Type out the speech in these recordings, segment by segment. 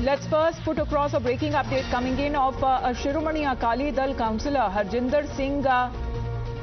Let's first put across a breaking update coming in of a Shiromani Akali Dal councillor Harjinder Singh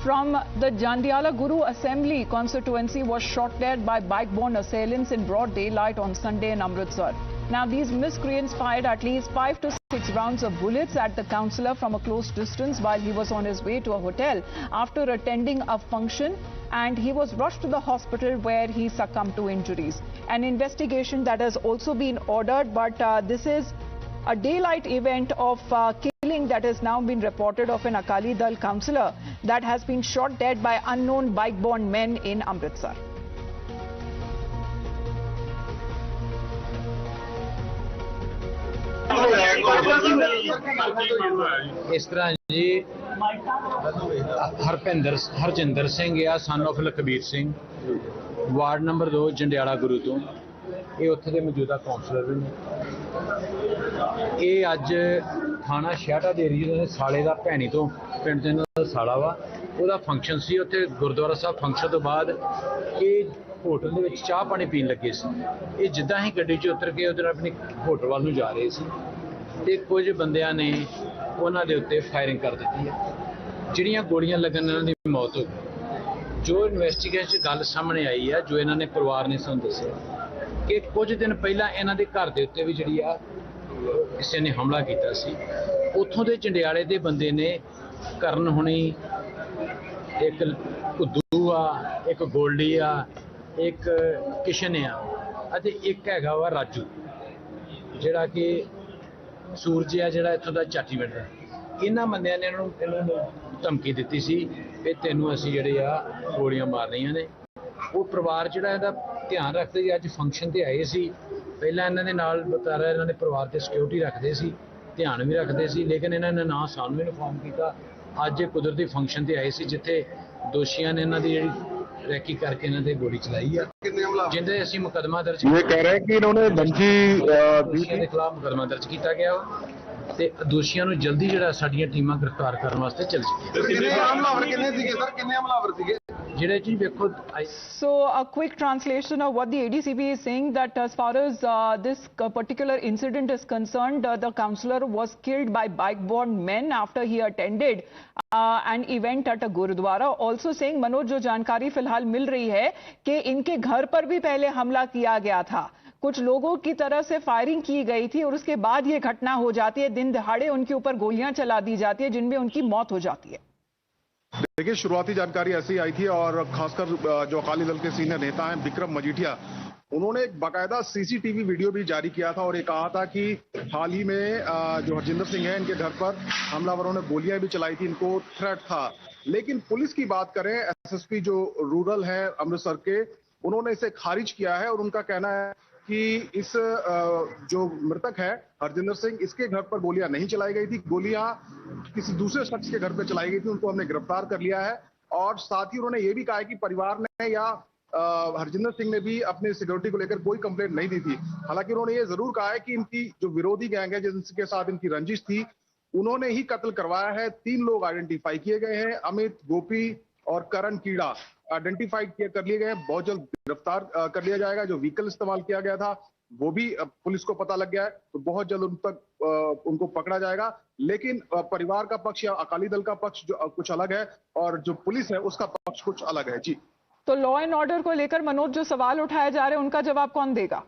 from the Jandiala Guru Assembly constituency was shot dead by bike-borne assailants in broad daylight on Sunday in Amritsar. Now, these miscreants fired at least 5 to 6 rounds of bullets at the councillor from a close distance while he was on his way to a hotel after attending a function, and he was rushed to the hospital where he succumbed to injuries. An investigation that has also been ordered, but this is a daylight event of killing that has now been reported of an Akali Dal councillor that has been shot dead by unknown bike-borne men in Amritsar. इस तरह जी हरजिंदर सिंह या son of Lakhbir Singh ward number 2 Jandiala गुरु तो ये उत्थे दे मौजूदा counsellor भी ये अज थाना छाटा दे एरिया साले का भैनी तो पिंड का साला वा ਉਹਦਾ फंक्शन सी उत्थे गुरुद्वारा साहब फंक्शन तो बाद ये होटल ਦੇ ਵਿੱਚ ਚਾਹ ਪਾਣੀ ਪੀਣ ਲੱਗੇ ਸੀ। ਇਹ ਜਿੱਦਾਂ ਹੀ ਗੱਡੀ 'ਚ ਉਤਰ ਕੇ ਉਧਰ ਆਪਣੀ ਹੋਟਲ ਵੱਲ ਨੂੰ ਜਾ ਰਹੇ ਸੀ ਤੇ ਕੁਝ ਬੰਦਿਆਂ ਨੇ ਉਹਨਾਂ ਦੇ ਉੱਤੇ ਫਾਇਰਿੰਗ ਕਰ ਦਿੱਤੀ ਹੈ, ਜਿਹੜੀਆਂ ਗੋਲੀਆਂ ਲੱਗਣ ਨਾਲ ਦੀ ਮੌਤ ਹੋ ਗਈ। ਜੋ ਇਨਵੈਸਟੀਗੇਸ਼ਨ ਗੱਲ ਸਾਹਮਣੇ ਆਈ ਹੈ, ਜੋ ਇਹਨਾਂ ਨੇ ਪਰਿਵਾਰ ਨੇ ਸਾਨੂੰ ਦੱਸਿਆ ਕਿ ਕੁਝ ਦਿਨ ਪਹਿਲਾਂ ਇਹਨਾਂ ਦੇ ਘਰ ਦੇ ਉੱਤੇ ਵੀ ਜਿਹੜੀ ਆ ਕਿਸੇ ਨੇ ਹਮਲਾ ਕੀਤਾ ਸੀ। ਉੱਥੋਂ ਦੇ ਚੰਡਿਆਲੇ ਦੇ ਬੰਦੇ ਨੇ ਕਰਨ ਹੁਣੀ, ਇੱਕ ਕੁੱਦੂ ਆ, ਇੱਕ ਗੋਲਡੀ ਆ, एक किशन आ, एक है वा राजू जिहड़ा कि सूरज आ जिहड़ा इत्थों दा चाटी पिंड दा। इन्हां बंदियां ने इन्हां नूं धमकी दित्ती सी कि तैनूं असीं जिहड़े आ गोलियां मारनियां ने। वो परिवार जिहड़ा इहदा ध्यान रखदे अज फंक्शन ते आए सी, पहलां इन्हां दे नाल बतारा इन्हां ने परिवार ते सिक्योरिटी रखदे सी, ध्यान भी रखदे सी, लेकिन इन्हां ने ना सानूं इन्फॉर्म कीता। अज कुदरती फंक्शन ते आए सी जिथे दोषियों ने इन्हां दी जिहड़ी रैकी करके इन्होंने गोली चलाई है, जिंदे असीं मुकदमा दर्ज ये कह रहे हैं कि इन्होंने धमकी दोषियों के खिलाफ मुकदमा दर्ज किया गया ते दोषियों को जल्दी जिहड़ा साडीआं टीमां गिरफ्तार करने वास्ते चल जिहड़े जी देखो। So a quick translation of what the ADCP is saying, that as far as this particular incident is concerned, the councillor was killed by bike-borne men after he attended an event at a Gurudwara. Also saying, Manoj, जो जानकारी फिलहाल मिल रही है कि इनके घर पर भी पहले हमला किया गया था, कुछ लोगों की तरफ से फायरिंग की गई थी और उसके बाद ये घटना हो जाती है। दिन दहाड़े उनके ऊपर गोलियां चला दी जाती है जिनमें उनकी मौत हो जाती है। देखिए, शुरुआती जानकारी ऐसी आई थी और खासकर जो अकाली दल के सीनियर नेता हैं विक्रम मजीठिया, उन्होंने एक बाकायदा सीसीटीवी वीडियो भी जारी किया था और ये कहा था कि हाल ही में जो हरजिंदर सिंह है इनके घर पर हमलावरों ने गोलियां भी चलाई थी, इनको थ्रेट था। लेकिन पुलिस की बात करें, एसएसपी जो रूरल है अमृतसर के, उन्होंने इसे खारिज किया है और उनका कहना है कि इस जो मृतक है हरजिंदर सिंह, इसके घर पर गोलियां नहीं चलाई गई थी, गोलियां किसी दूसरे शख्स के घर पर चलाई गई थी, उनको हमने गिरफ्तार कर लिया है। और साथ ही उन्होंने ये भी कहा है कि परिवार ने या हरजिंदर सिंह ने भी अपने सिक्योरिटी को लेकर कोई कंप्लेंट नहीं दी थी। हालांकि उन्होंने ये जरूर कहा है कि इनकी जो विरोधी गैंग है जिनके साथ इनकी रंजिश थी, उन्होंने ही कत्ल करवाया है। 3 लोग आइडेंटिफाई किए गए हैं, अमित, गोपी और करण कीड़ा आइडेंटिफाई कर लिए गए हैं। बहुत जल्द गिरफ्तार कर लिया जाएगा। जो व्हीकल इस्तेमाल किया गया था वो भी पुलिस को पता लग गया है, तो बहुत जल्द उन तक उनको पकड़ा जाएगा। लेकिन परिवार का पक्ष या अकाली दल का पक्ष जो कुछ अलग है और जो पुलिस है उसका पक्ष कुछ अलग है। जी, तो लॉ एंड ऑर्डर को लेकर मनोज जो सवाल उठाए जा रहे हैं उनका जवाब कौन देगा?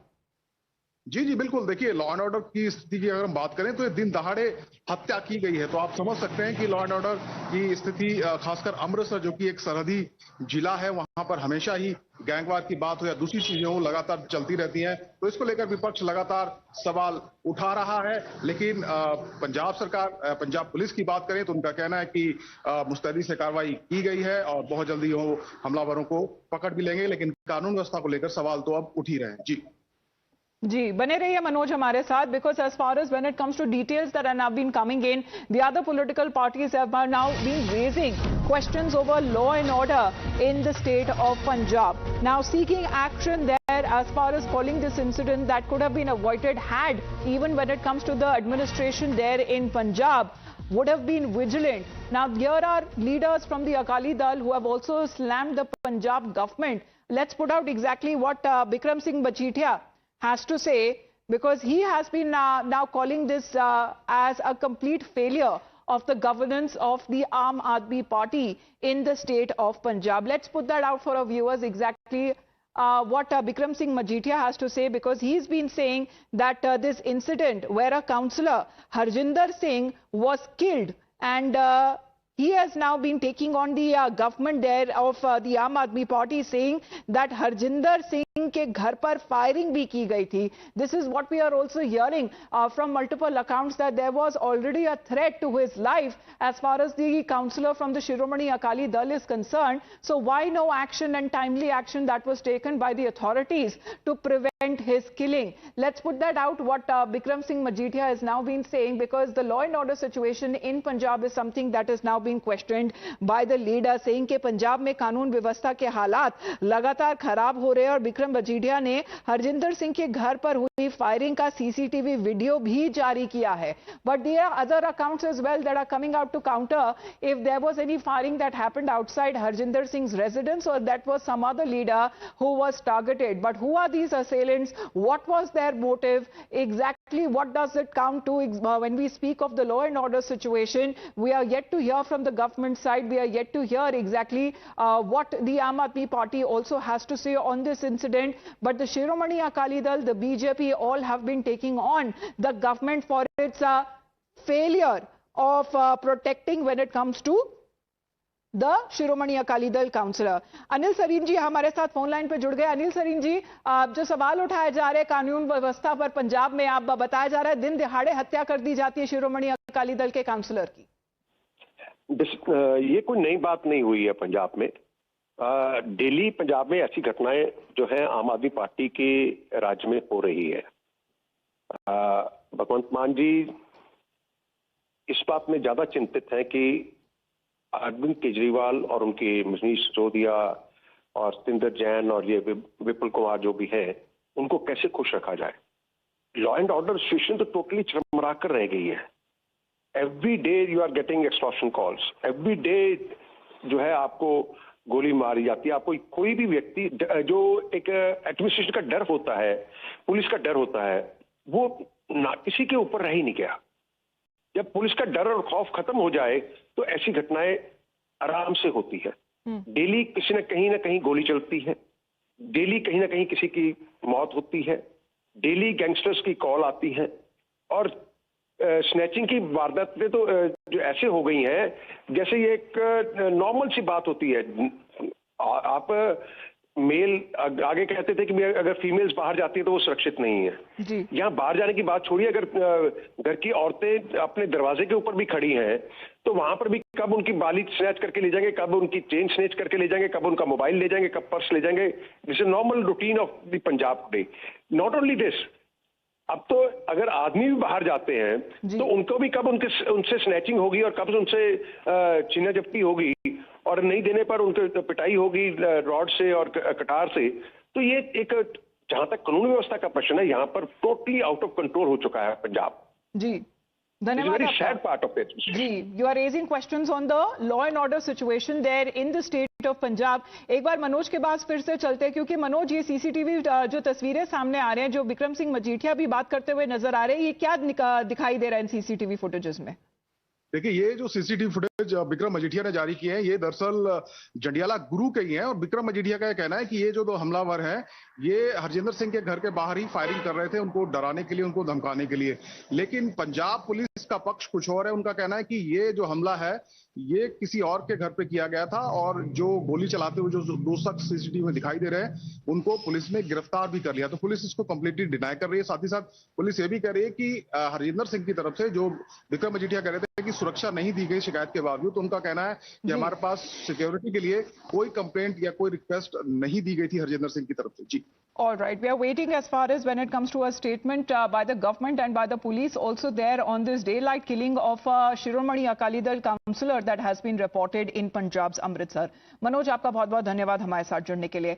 जी बिल्कुल। देखिए, लॉ एंड ऑर्डर की स्थिति की अगर हम बात करें तो ये दिन दहाड़े हत्या की गई है, तो आप समझ सकते हैं कि लॉ एंड ऑर्डर की स्थिति खासकर अमृतसर जो कि एक सरहदी जिला है, वहां पर हमेशा ही गैंगवार की बात हो या दूसरी चीजें हो लगातार चलती रहती हैं। तो इसको लेकर विपक्ष लगातार सवाल उठा रहा है। लेकिन पंजाब सरकार, पंजाब पुलिस की बात करें तो उनका कहना है कि मुस्तैदी से कार्रवाई की गई है और बहुत जल्दी वो हमलावरों को पकड़ भी लेंगे। लेकिन कानून व्यवस्था को लेकर सवाल तो अब उठ ही रहे हैं। जी, बने रहिए मनोज हमारे साथ, because as far as when it comes to details that are now been coming in, the other political parties have now been raising questions over law and order in the state of Punjab. Now seeking action there as far as calling this incident that could have been avoided had, even when it comes to the administration there in Punjab, would have been vigilant. Now here are leaders from the Akali Dal who have also slammed the Punjab government. Let's put out exactly what Vikram Singh Machithia has to say because he has been now calling this as a complete failure of the governance of the Aam Aadmi Party in the state of Punjab. Let's put that out for our viewers exactly what Bikram Singh Majeethia has to say, because he's been saying that this incident where a councillor, Harjinder Singh, was killed, and he has now been taking on the government there of the Aam Aadmi Party, saying that Harjinder Singh के घर पर firing भी की गई थी. This is what we are also hearing from multiple accounts, that there was already a threat to his life as far as the councillor from the Shiromani Akali Dal is concerned. So why no action and timely action that was taken by the authorities to prevent his killing? Let's put that out, what Bikram Singh Majeethia has now been saying, because the law and order situation in Punjab is something that is now being questioned by the leader, saying कि पंजाब में कानून व्यवस्था के हालात लगातार खराब हो रहे हैं. और बिक्रम मजीठिया ने हरजिंदर सिंह के घर पर हुई फायरिंग का सीसीटीवी वीडियो भी जारी किया है. But there are other accounts as well that are coming out to counter if there was any firing that happened outside Harjinder Singh's residence, or that was some other leader who was targeted. But who are these assailants? What was their motive? Exactly what does it count to? When we speak of the law and order situation, we are yet to hear from the government side. We are yet to hear exactly what the Aam Aadmi Party also has to say on this incident. But the Shiromani Akali Dal, the BJP, all have been taking on the government for its failure of protecting when it comes to the Shiromani Akali Dal councillor. Anil Sareen ji हमारे साथ phone line पे जुड़ गए. अनिल सरीन जी, जो सवाल उठाए जा रहे हैं कानून व्यवस्था पर पंजाब में, आप बताया जा रहा है दिन दिहाड़े हत्या कर दी जाती है शिरोमणि अकाली दल के काउंसलर की. ये कोई नई बात नहीं हुई है पंजाब में. दिल्ली पंजाब में ऐसी घटनाएं जो है आम आदमी पार्टी के राज्य में हो रही है. भगवंत मान जी इस बात में ज्यादा चिंतित हैं कि अरविंद केजरीवाल और उनके मनीष सिसोदिया और सतिंदर जैन और ये विपुल कुमार जो भी है, उनको कैसे खुश रखा जाए. लॉ एंड ऑर्डर सिचुएशन तो टोटली चरमरा कर रह गई है. Every day you are getting extortion calls. Every day जो है आपको गोली मारी जाती है. आपको कोई भी व्यक्ति जो एक एडमिनिस्ट्रेशन का डर होता है, पुलिस का डर होता है, वो ना किसी के ऊपर रह ही नहीं गया. जब पुलिस का डर और खौफ खत्म हो जाए तो ऐसी घटनाएं आराम से होती है. डेली किसी न कहीं गोली चलती है. डेली कहीं ना कहीं किसी की मौत होती है. डेली गैंगस्टर्स की कॉल आती है. और स्नैचिंग की वारदातें तो जो ऐसे हो गई हैं जैसे ये एक नॉर्मल सी बात होती है. आप मेल आगे कहते थे कि अगर फीमेल्स बाहर जाती है तो वो सुरक्षित नहीं है. यहाँ बाहर जाने की बात छोड़िए, अगर घर की औरतें अपने दरवाजे के ऊपर भी खड़ी हैं तो वहां पर भी कब उनकी बाली स्नैच करके ले जाएंगे, कब उनकी चेन स्नैच करके ले जाएंगे, कब उनका मोबाइल ले जाएंगे, कब पर्स ले जाएंगे. This is normal routine of the Punjab today. Not only this, अब तो अगर आदमी भी बाहर जाते हैं तो उनको भी कब उनसे स्नैचिंग होगी और कब उनसे छीना झपटी होगी और नहीं देने पर उनके पिटाई होगी रॉड से और कटार से. तो ये एक जहां तक कानून व्यवस्था का प्रश्न है, यहाँ पर टोटली आउट ऑफ कंट्रोल हो चुका है पंजाब. जी धन्यवाद. Sad part of it. जी, you are raising questions on the law and order situation there in the state of Punjab. एक बार मनोज के पास फिर से चलते हैं, क्योंकि मनोज ये सीसीटीवी जो तस्वीरें सामने आ रहे हैं, जो बिक्रम सिंह मजीठिया भी बात करते हुए नजर आ रहे हैं, ये क्या दिखाई दे रहा है इन सीसीटीवी फुटेजेस में? देखिए, ये जो सीसीटीवी फुटेज बिक्रम मजीठिया ने जारी किए हैं, ये दरअसल जंडियाला गुरु के ही हैं. और बिक्रम मजीठिया का यह कहना है कि ये जो दो हमलावर हैं, ये हरजिंदर सिंह के घर के बाहर ही फायरिंग कर रहे थे, उनको डराने के लिए, उनको धमकाने के लिए. लेकिन पंजाब पुलिस का पक्ष कुछ और है. उनका कहना है कि ये जो हमला है ये किसी और के घर पे किया गया था, और जो गोली चलाते हुए जो दो शख्स सीसीटीवी में दिखाई दे रहे हैं उनको पुलिस ने गिरफ्तार भी कर लिया. तो पुलिस इसको कंप्लीटली डिनाई कर रही है. साथ ही साथ पुलिस ये भी कह रही है कि हरजिंदर सिंह की तरफ से, जो बिक्रम मजीठिया कह रहे थे कि सुरक्षा नहीं दी गई शिकायत के बावजूद, तो उनका कहना है कि हमारे पास सिक्योरिटी के लिए कोई कंप्लेंट या कोई रिक्वेस्ट नहीं दी गई थी हरजिंदर सिंह की तरफ से. जी. All right, we are waiting as far as when it comes to a statement by the government and by the police also there on this daylight killing of Shiromani Akali Dal councillor that has been reported in Punjab's Amritsar. Manoj, आपका बहुत बहुत धन्यवाद हमारे साथ जुड़ने के लिए.